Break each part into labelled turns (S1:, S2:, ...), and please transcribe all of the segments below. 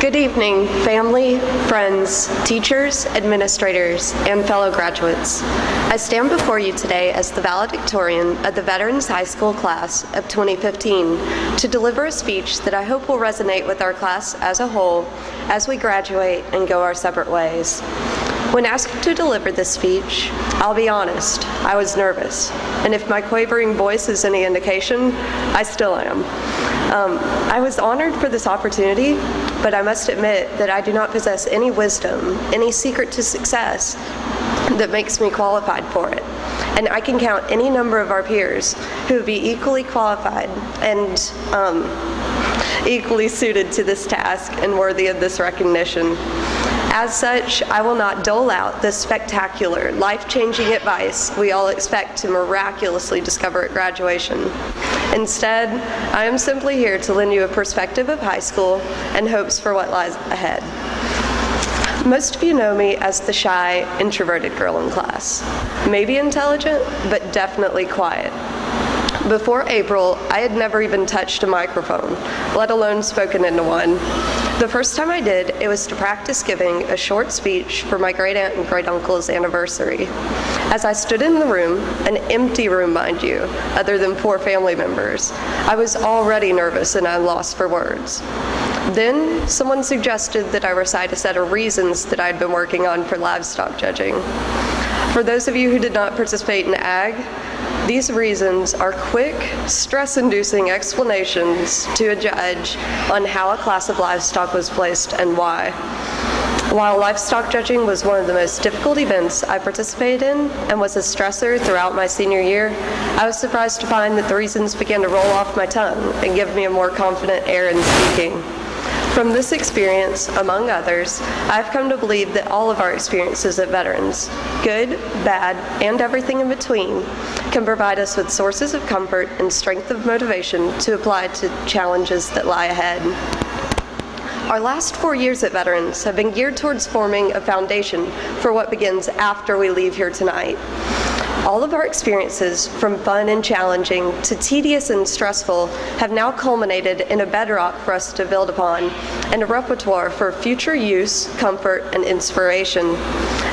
S1: Good evening, family, friends, teachers, administrators, and fellow graduates. I stand before you today as the valedictorian of the Veterans High School class of 2015 to deliver a speech that I hope will resonate with our class as a whole as we graduate and go our separate ways. When asked to deliver this speech, I'll be honest, I was nervous. And if my quavering voice is any indication, I still am. I was honored for this opportunity, but I must admit that I do not possess any wisdom, any secret to success that makes me qualified for it. And I can count any number of our peers who would be equally qualified and equally suited to this task and worthy of this recognition. As such, I will not dole out the spectacular, life-changing advice we all expect to miraculously discover at graduation. Instead, I am simply here to lend you a perspective of high school and hopes for what lies ahead. Most of you know me as the shy, introverted girl in class. Maybe intelligent, but definitely quiet. Before April, I had never even touched a microphone, let alone spoken into one. The first time I did, it was to practice giving a short speech for my great aunt and great uncle's anniversary. As I stood in the room, an empty room, mind you, other than 4 family members, I was already nervous and I'm lost for words. Then someone suggested that I recite a set of reasons that I'd been working on for livestock judging. For those of you who did not participate in ag, these reasons are quick, stress-inducing explanations to a judge on how a class of livestock was placed and why. While livestock judging was one of the most difficult events I participated in and was a stressor throughout my senior year, I was surprised to find that the reasons began to roll off my tongue and give me a more confident air in speaking. From this experience, among others, I've come to believe that all of our experiences at Veterans, good, bad, and everything in between, can provide us with sources of comfort and strength of motivation to apply to challenges that lie ahead. Our last 4 years at Veterans have been geared towards forming a foundation for what begins after we leave here tonight. All of our experiences, from fun and challenging to tedious and stressful, have now culminated in a bedrock for us to build upon and a repertoire for future use, comfort, and inspiration.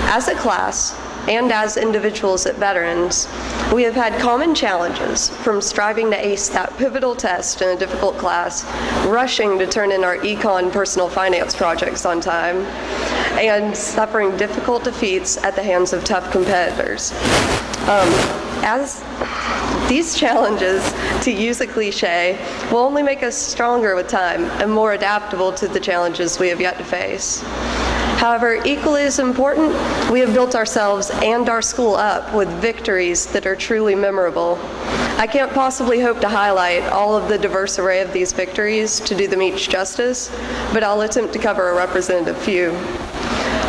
S1: As a class, and as individuals at Veterans, we have had common challenges, from striving to ace that pivotal test in a difficult class, rushing to turn in our econ personal finance projects on time, and suffering difficult defeats at the hands of tough competitors. As these challenges, to use a cliche, will only make us stronger with time and more adaptable to the challenges we have yet to face. However, equally as important, we have built ourselves and our school up with victories that are truly memorable. I can't possibly hope to highlight all of the diverse array of these victories to do them each justice, but I'll attempt to cover a representative few.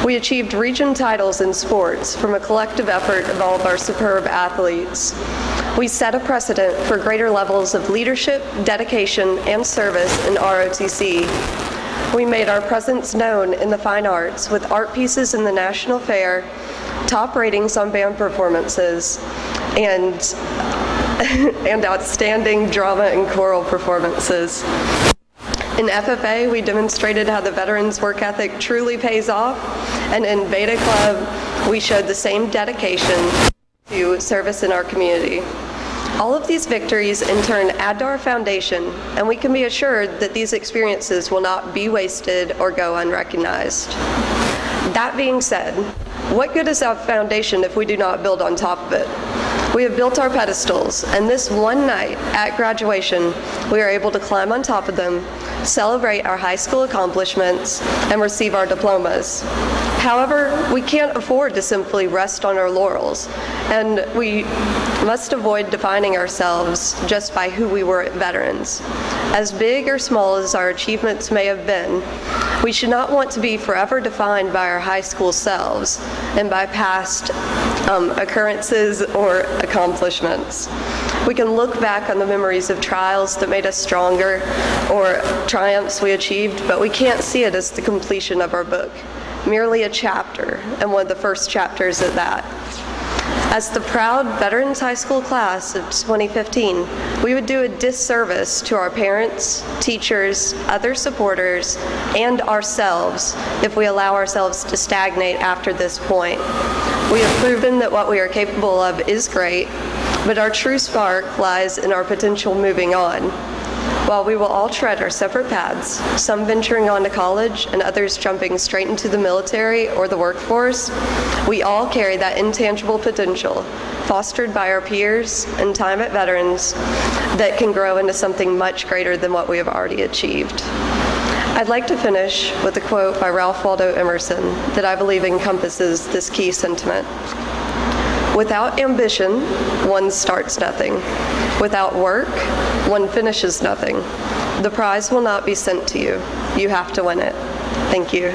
S1: We achieved region titles in sports from a collective effort of all of our superb athletes. We set a precedent for greater levels of leadership, dedication, and service in ROTC. We made our presence known in the fine arts with art pieces in the National Fair, top ratings on band performances, and outstanding drama and choral performances. In FFA, we demonstrated how the veterans' work ethic truly pays off, and in Beta Club, we showed the same dedication to service in our community. All of these victories, in turn, add to our foundation, and we can be assured that these experiences will not be wasted or go unrecognized. That being said, what good is our foundation if we do not build on top of it? We have built our pedestals, and this one night at graduation, we are able to climb on top of them, celebrate our high school accomplishments, and receive our diplomas. However, we can't afford to simply rest on our laurels, and we must avoid defining ourselves just by who we were at Veterans. As big or small as our achievements may have been, we should not want to be forever defined by our high school selves and by past occurrences or accomplishments. We can look back on the memories of trials that made us stronger or triumphs we achieved, but we can't see it as the completion of our book, merely a chapter, and one of the first chapters at that. As the proud Veterans High School class of 2015, we would do a disservice to our parents, teachers, other supporters, and ourselves if we allow ourselves to stagnate after this point. We have proven that what we are capable of is great, but our true spark lies in our potential moving on. While we will all tread our separate paths, some venturing on to college and others jumping straight into the military or the workforce, we all carry that intangible potential, fostered by our peers and time at Veterans, that can grow into something much greater than what we have already achieved. I'd like to finish with a quote by Ralph Waldo Emerson that I believe encompasses this key sentiment. Without ambition, one starts nothing. Without work, one finishes nothing. The prize will not be sent to you. You have to win it. Thank you.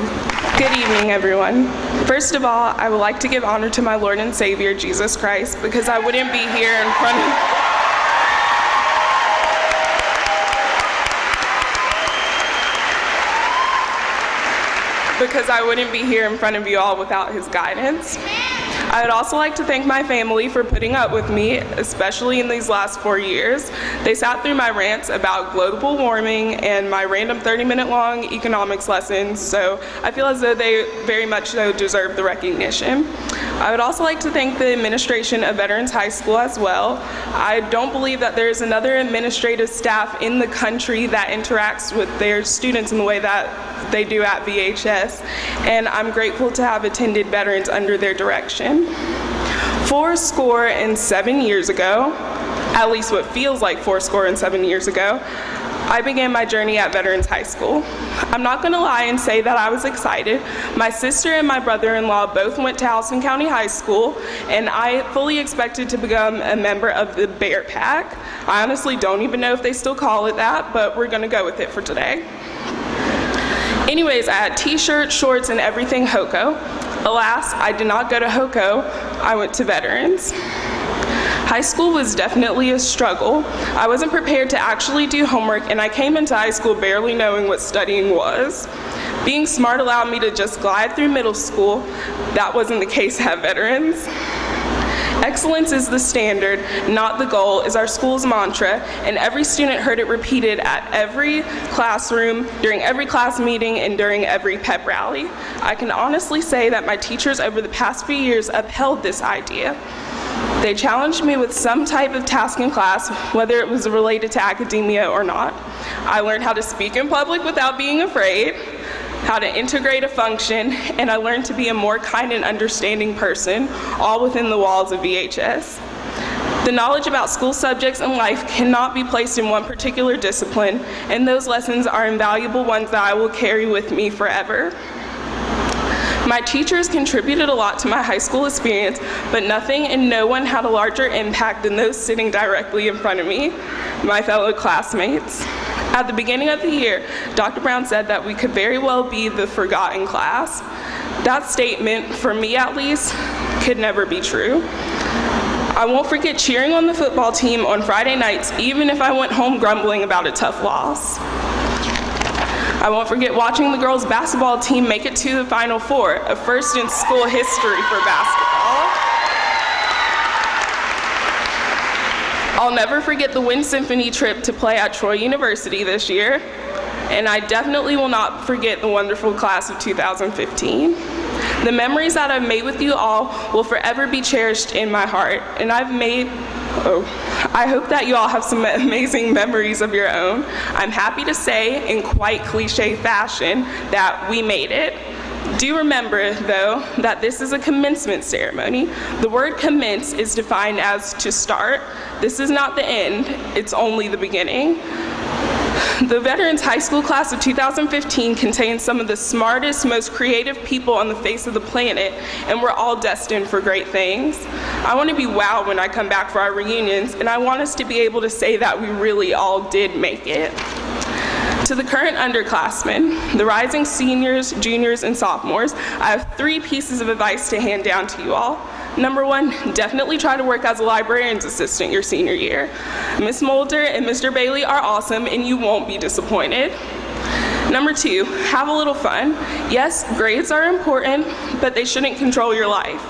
S2: Good evening, everyone. First of all, I would like to give honor to my Lord and Savior, Jesus Christ, because I wouldn't be here in front of you all without his guidance. I would also like to thank my family for putting up with me, especially in these last 4 years. They sat through my rants about global warming and my random 30-minute long economics lessons, so I feel as though they very much so deserve the recognition. I would also like to thank the administration of Veterans High School as well. I don't believe that there is another administrative staff in the country that interacts with their students in the way that they do at VHS, and I'm grateful to have attended Veterans under their direction. 7 years ago, at least what feels like 7 years ago, I began my journey at Veterans High School. I'm not going to lie and say that I was excited. My sister and my brother-in-law both went to Allison County High School, and I fully expected to become a member of the Bear Pack. I honestly don't even know if they still call it that, but we're going to go with it for today. Anyways, I had t-shirts, shorts, and everything HOCO. Alas, I did not go to HOCO, I went to Veterans. High school was definitely a struggle. I wasn't prepared to actually do homework, and I came into high school barely knowing what studying was. Being smart allowed me to just glide through middle school. That wasn't the case at Veterans. Excellence is the standard, not the goal, is our school's mantra, and every student heard it repeated at every classroom, during every class meeting, and during every pep rally. I can honestly say that my teachers over the past few years upheld this idea. They challenged me with some type of task in class, whether it was related to academia or not. I learned how to speak in public without being afraid, how to integrate a function, and I learned to be a more kind and understanding person, all within the walls of VHS. The knowledge about school subjects and life cannot be placed in one particular discipline, and those lessons are invaluable ones that I will carry with me forever. My teachers contributed a lot to my high school experience, but nothing and no one had a larger impact than those sitting directly in front of me, my fellow classmates. At the beginning of the year, Dr. Brown said that we could very well be the forgotten class. That statement, for me at least, could never be true. I won't forget cheering on the football team on Friday nights, even if I went home grumbling about a tough loss. I won't forget watching the girls' basketball team make it to the Final Four, a first in school history for basketball. I'll never forget the Wind Symphony trip to play at Troy University this year, and I definitely will not forget the wonderful class of 2015. The memories that I've made with you all will forever be cherished in my heart, and I hope that you all have some amazing memories of your own. I'm happy to say, in quite cliche fashion, that we made it. Do remember, though, that this is a commencement ceremony. The word commence is defined as to start. This is not the end, it's only the beginning. The Veterans High School class of 2015 contains some of the smartest, most creative people on the face of the planet, and we're all destined for great things. I want to be wowed when I come back for our reunions, and I want us to be able to say that we really all did make it. To the current underclassmen, the rising seniors, juniors, and sophomores, I have 3 pieces of advice to hand down to you all. Number 1, definitely try to work as a librarian's assistant your senior year. Ms. Mulder and Mr. Bailey are awesome, and you won't be disappointed. Number 2, have a little fun. Yes, grades are important, but they shouldn't control your life.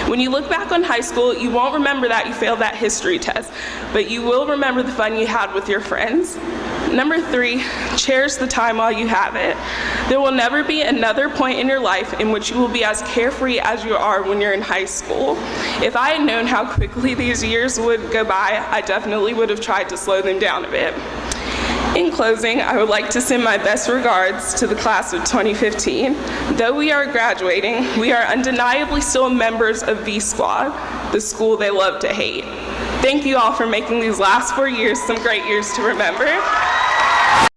S2: When you look back on high school, you won't remember that you failed that history test, but you will remember the fun you had with your friends. Number 3, cherish the time while you have it. There will never be another point in your life in which you will be as carefree as you are when you're in high school. If I had known how quickly these years would go by, I definitely would have tried to slow them down a bit. In closing, I would like to send my best regards to the class of 2015. Though we are graduating, we are undeniably still members of V Squad, the school they love to hate. Thank you all for making these last 4 years some great years to remember.